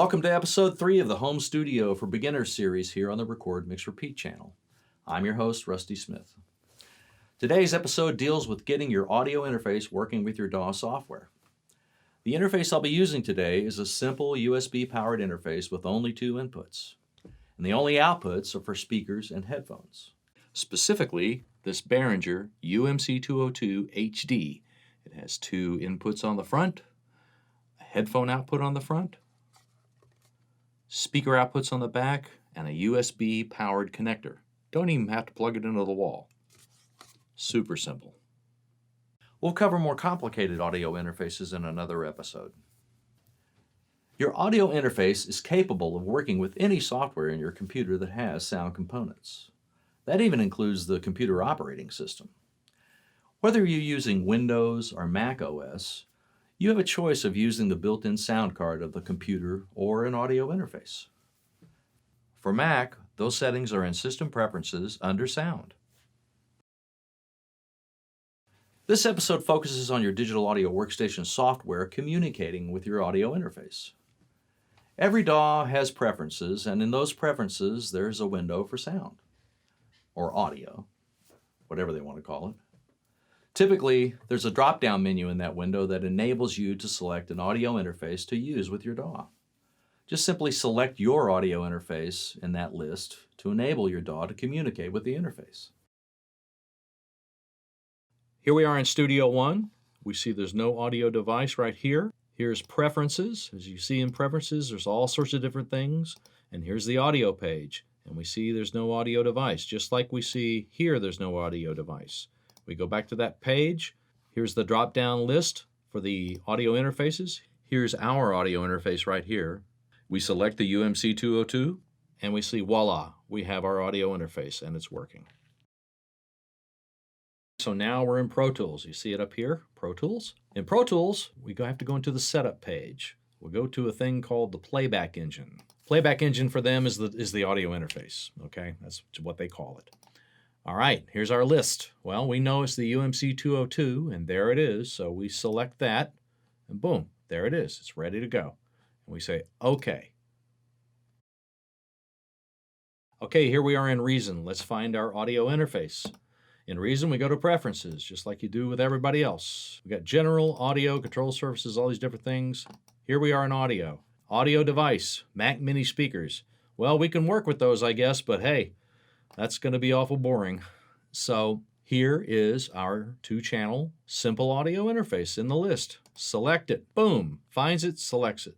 Welcome to episode 3 of the Home Studio for Beginners series here on the Record Mix Repeat channel. I'm your host, Rusty Smith. Today's episode deals with getting your audio interface working with your DAW software. The interface I'll be using today is a simple USB-powered interface with only 2 inputs. And the only outputs are for speakers and headphones. Specifically, this Behringer UMC202 HD. It has 2 inputs on the front, a headphone output on the front, speaker outputs on the back, and a USB-powered connector. Don't even have to plug it into the wall. Super simple. We'll cover more complicated audio interfaces in another episode. Your audio interface is capable of working with any software in your computer that has sound components. That even includes the computer operating system. Whether you're using Windows or Mac OS, you have a choice of using the built-in sound card of the computer or an audio interface. For Mac, those settings are in System Preferences under Sound. This episode focuses on your digital audio workstation software communicating with your audio interface. Every DAW has preferences, and in those preferences, there's a window for sound, or audio, whatever they want to call it. Typically, there's a drop-down menu in that window that enables you to select an audio interface to use with your DAW. Just simply select your audio interface in that list to enable your DAW to communicate with the interface. Here we are in Studio One. We see there's no audio device right here. Here's Preferences. As you see in Preferences, there's all sorts of different things. And here's the audio page. And we see there's no audio device, just like we see here there's no audio device. We go back to that page. Here's the drop-down list for the audio interfaces. Here's our audio interface right here. We select the UMC202, and we see, voila, we have our audio interface, and it's working. So now we're in Pro Tools. You see it up here, Pro Tools. In Pro Tools, we have to go into the Setup page. We'll go to a thing called the Playback Engine. Playback Engine for them is the audio interface, okay? That's what they call it. All right, here's our list. Well, we know it's the UMC202, and there it is. So we select that, and boom, there it is. It's ready to go. And we say, OK. OK, here we are in Reason. Let's find our audio interface. In Reason, we go to Preferences, just like you do with everybody else. We got General, Audio, Control Surfaces, all these different things. Here we are in Audio. Audio Device, Mac Mini Speakers. Well, we can work with those, I guess, but hey, that's going to be awful boring. So here is our 2-channel simple audio interface in the list. Select it. Boom. Finds it, selects it.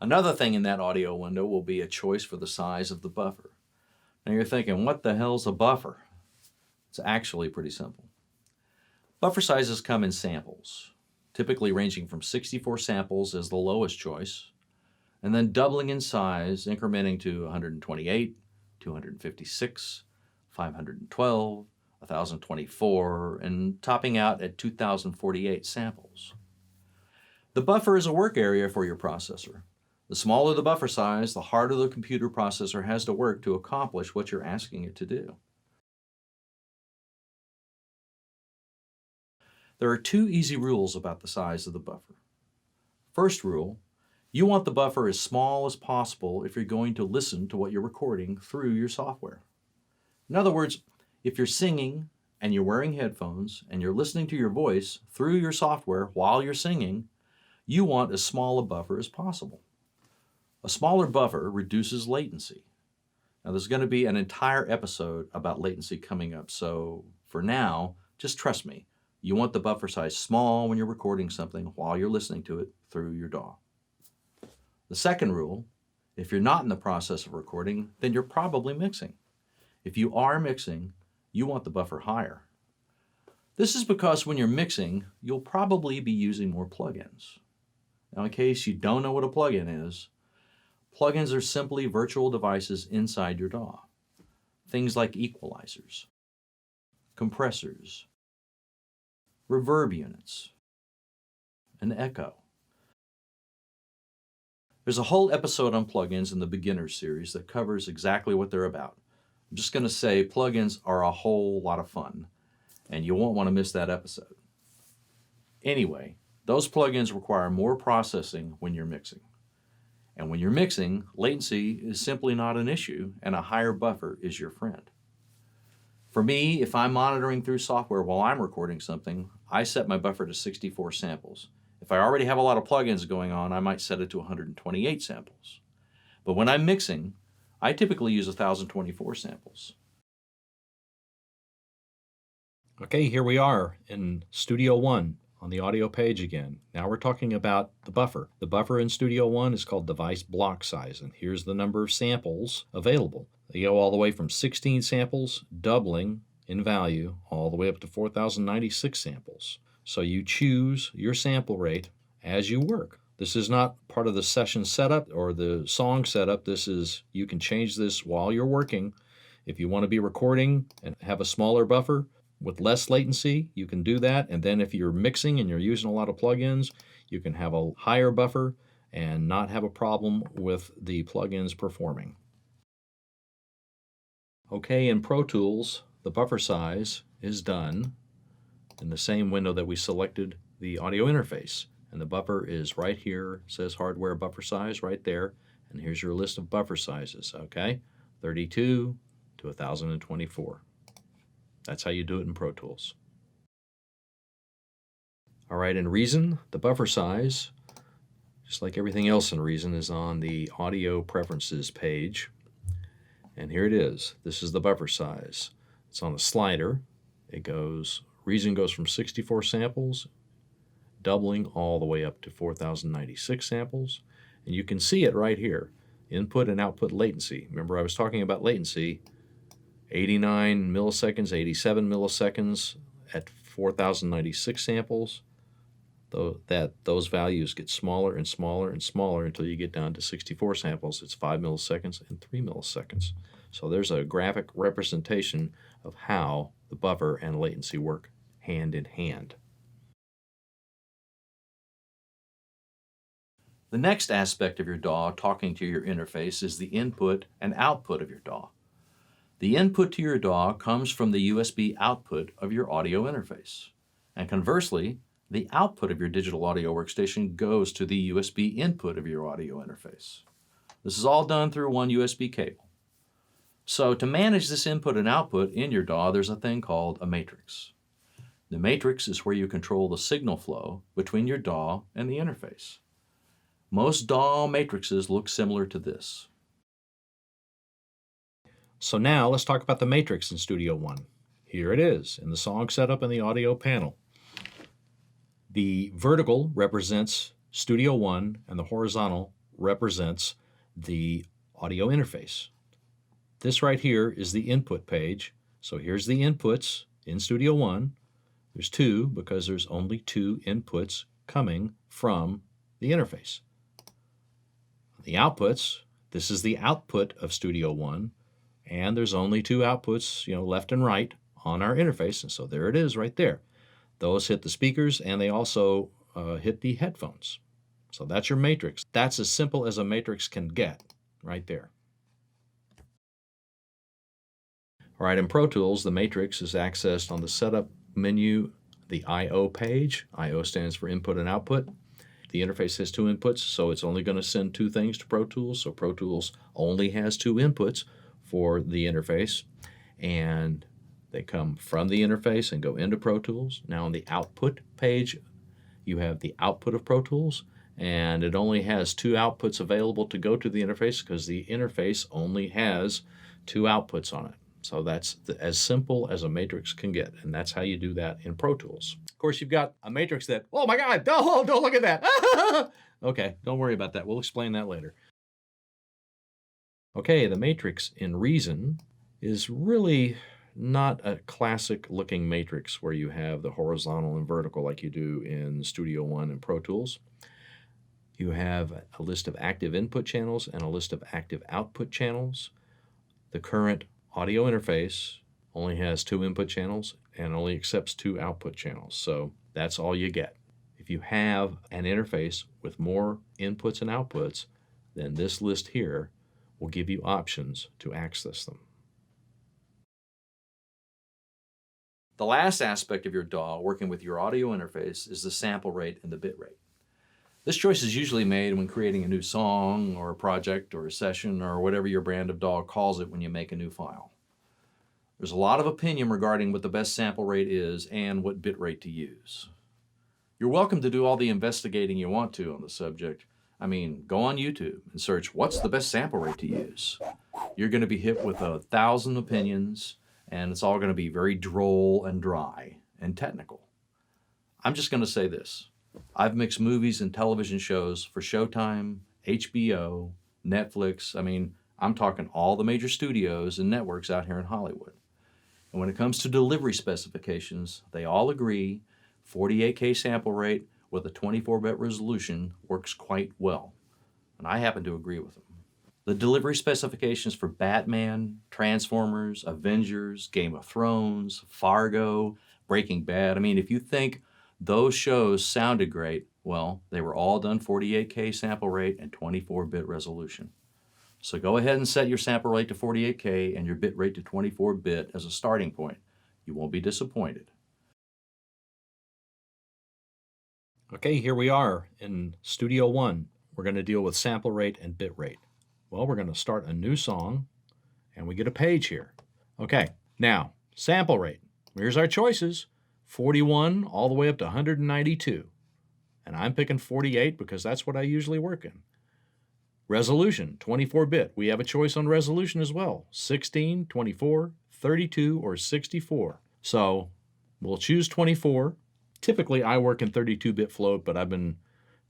Another thing in that audio window will be a choice for the size of the buffer. Now you're thinking, what the hell's a buffer? It's actually pretty simple. Buffer sizes come in samples, typically ranging from 64 samples as the lowest choice, and then doubling in size, incrementing to 128, 256, 512, 1024, and topping out at 2048 samples. The buffer is a work area for your processor. The smaller the buffer size, the harder the computer processor has to work to accomplish what you're asking it to do. There are 2 easy rules about the size of the buffer. First rule, you want the buffer as small as possible if you're going to listen to what you're recording through your software. In other words, if you're singing and you're wearing headphones and you're listening to your voice through your software while you're singing, you want as small a buffer as possible. A smaller buffer reduces latency latency Now there's going to be an entire episode about latency coming up, so for now, just trust me. You want the buffer size small when you're recording something while you're listening to it through your DAW. The second rule, if you're not in the process of recording, then you're probably mixing. If you are mixing, you want the buffer higher. This is because when you're mixing, you'll probably be using more plugins. Now, in case you don't know what a plugin is, plugins are simply virtual devices inside your DAW. Things like equalizers, compressors, reverb units, and echo. There's a whole episode on plugins in the Beginners series that covers exactly what they're about. I'm just going to say plugins are a whole lot of fun, and you won't want to miss that episode. Anyway, Those plugins require more processing when you're mixing. And when you're mixing, latency is simply not an issue, and a higher buffer is your friend. For me, if I'm monitoring through software while I'm recording something, I set my buffer to 64 samples. If I already have a lot of plugins going on, I might set it to 128 samples. But when I'm mixing, I typically use 1024 samples. Okay, here we are in Studio One on the audio page again. Now we're talking about the buffer. The buffer in Studio One is called device block size, and here's the number of samples available. They go all the way from 16 samples, doubling in value, all the way up to 4,096 samples. So you choose your sample rate as you work. This is not part of the session setup or the song setup. You can change this while you're working. If you want to be recording and have a smaller buffer with less latency, you can do that. And then if you're mixing and you're using a lot of plugins, you can have a higher buffer and not have a problem with the plugins performing. Okay, in Pro Tools, the buffer size is done in the same window that we selected the audio interface. And the buffer is right here. It says hardware buffer size right there. And here's your list of buffer sizes, okay? 32 to 1024. That's how you do it in Pro Tools. All right, in Reason, the buffer size, just like everything else in Reason, is on the Audio Preferences page. And here it is. This is the buffer size. It's on the slider. Reason goes from 64 samples, doubling all the way up to 4,096 samples. And you can see it right here, input and output latency. Remember I was talking about latency, 89 milliseconds, 87 milliseconds at 4,096 samples. Those values get smaller and smaller and smaller until you get down to 64 samples. It's 5 milliseconds and 3 milliseconds. So there's a graphic representation of how the buffer and latency work hand in hand. The next aspect of your DAW talking to your interface is the input and output of your DAW. The input to your DAW comes from the USB output of your audio interface. And conversely, the output of your digital audio workstation goes to the USB input of your audio interface. This is all done through one USB cable. So to manage this input and output in your DAW, there's a thing called a matrix. The matrix is where you control the signal flow between your DAW and the interface. Most DAW matrices look similar to this. So now let's talk about the matrix in Studio One. Here it is in the song setup and the audio panel. The vertical represents Studio One and the horizontal represents the audio interface. This right here is the input page. So here's the inputs in Studio One. There's two because there's only two inputs coming from the interface. The outputs, this is the output of Studio One, and there's only two outputs, left and right on our interface, and so there it is right there. Those hit the speakers, and they also hit the headphones. So that's your matrix. That's as simple as a matrix can get right there. All right, in Pro Tools, the matrix is accessed on the Setup menu, the I/O page. I/O stands for input and output. The interface has two inputs, so it's only going to send two things to Pro Tools. So Pro Tools only has two inputs for the interface, and they come from the interface and go into Pro Tools. Now on the output page, you have the output of Pro Tools, and it only has two outputs available to go to the interface because the interface only has two outputs on it. So that's as simple as a matrix can get, and that's how you do that in Pro Tools. Of course, you've got a matrix that, oh my God, don't look at that. Okay, don't worry about that. We'll explain that later. Okay, the matrix in Reason is really not a classic looking matrix where you have the horizontal and vertical like you do in Studio One and Pro Tools. You have a list of active input channels and a list of active output channels. The current audio interface only has two input channels and only accepts two output channels. So that's all you get. If you have an interface with more inputs and outputs, then this list here will give you options to access them. The last aspect of your DAW working with your audio interface is the sample rate and the bit rate. This choice is usually made when creating a new song or a project or a session or whatever your brand of DAW calls it when you make a new file. There's a lot of opinion regarding what the best sample rate is and what bit rate to use. You're welcome to do all the investigating you want to on the subject. I mean, go on YouTube and search what's the best sample rate to use. You're going to be hit with 1,000 opinions, and it's all going to be very droll and dry and technical. I'm just going to say this. I've mixed movies and television shows for Showtime, HBO, Netflix. I mean, I'm talking all the major studios and networks out here in Hollywood. And when it comes to delivery specifications, they all agree 48K sample rate with a 24-bit resolution works quite well. And I happen to agree with them. The delivery specifications for Batman, Transformers, Avengers, Game of Thrones, Fargo, Breaking Bad, I mean, if you think those shows sounded great, well, they were all done 48K sample rate and 24-bit resolution. So go ahead and set your sample rate to 48K and your bit rate to 24-bit as a starting point. You won't be disappointed. Okay, here we are in Studio One. We're going to deal with sample rate and bit rate. Well, we're going to start a new song, and we get a page here. Okay, now, sample rate. Here's our choices. 41 all the way up to 192. And I'm picking 48 because that's what I usually work in. Resolution, 24-bit. We have a choice on resolution as well. 16, 24, 32, or 64. So we'll choose 24. Typically, I work in 32-bit float, but I've been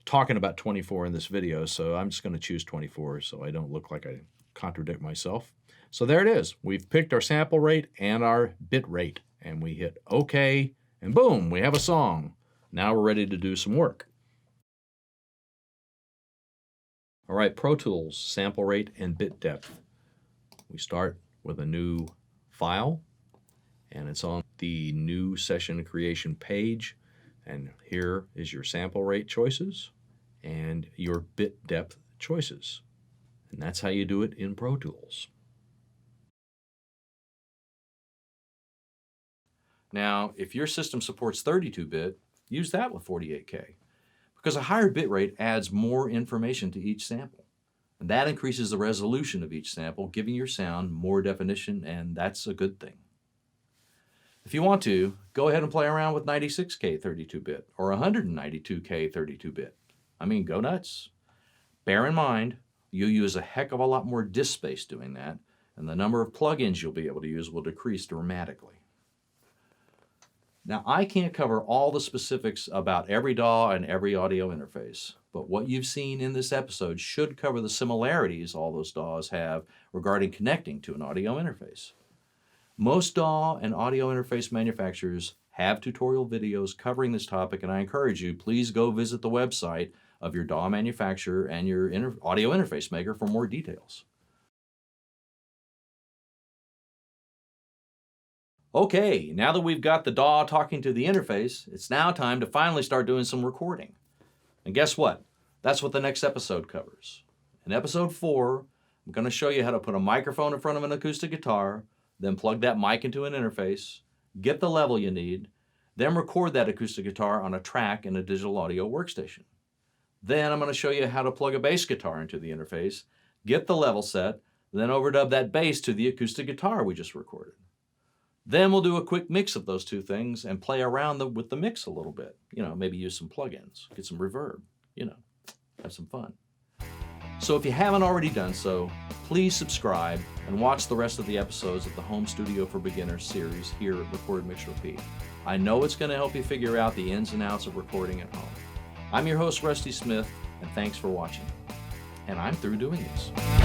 talking about 24 in this video, so I'm just going to choose 24 so I don't look like I contradict myself. So there it is. We've picked our sample rate and our bit rate, and we hit OK, and boom, we have a song. Now we're ready to do some work. All right, Pro Tools, sample rate and bit depth. We start with a new file, and it's on the new session creation page. And here is your sample rate choices and your bit depth choices. And that's how you do it in Pro Tools. Now, if your system supports 32-bit, use that with 48K, because a higher bit rate adds more information to each sample. And that increases the resolution of each sample, giving your sound more definition, and that's a good thing. If you want to, go ahead and play around with 96K 32-bit or 192K 32-bit. I mean, go nuts. Bear in mind, you'll use a heck of a lot more disk space doing that, and the number of plugins you'll be able to use will decrease dramatically. Now, I can't cover all the specifics about every DAW and every audio interface, but what you've seen in this episode should cover the similarities all those DAWs have regarding connecting to an audio interface. Most DAW and audio interface manufacturers have tutorial videos covering this topic, and I encourage you, please go visit the website of your DAW manufacturer and your audio interface maker for more details. Okay, now that we've got the DAW talking to the interface, it's now time to finally start doing some recording. And guess what? That's what the next episode covers. In episode 4, I'm going to show you how to put a microphone in front of an acoustic guitar, then plug that mic into an interface, get the level you need, then record that acoustic guitar on a track in a digital audio workstation. Then I'm going to show you how to plug a bass guitar into the interface, get the level set, then overdub that bass to the acoustic guitar we just recorded. Then we'll do a quick mix of those two things and play around with the mix a little bit. You know, maybe use some plugins, get some reverb, you know, have some fun. So if you haven't already done so, please subscribe and watch the rest of the episodes of the Home Studio for Beginners series here at Record, Mix, Repeat. I know it's going to help you figure out the ins and outs of recording at home. I'm your host, Rusty Smith, and thanks for watching. And I'm through doing this.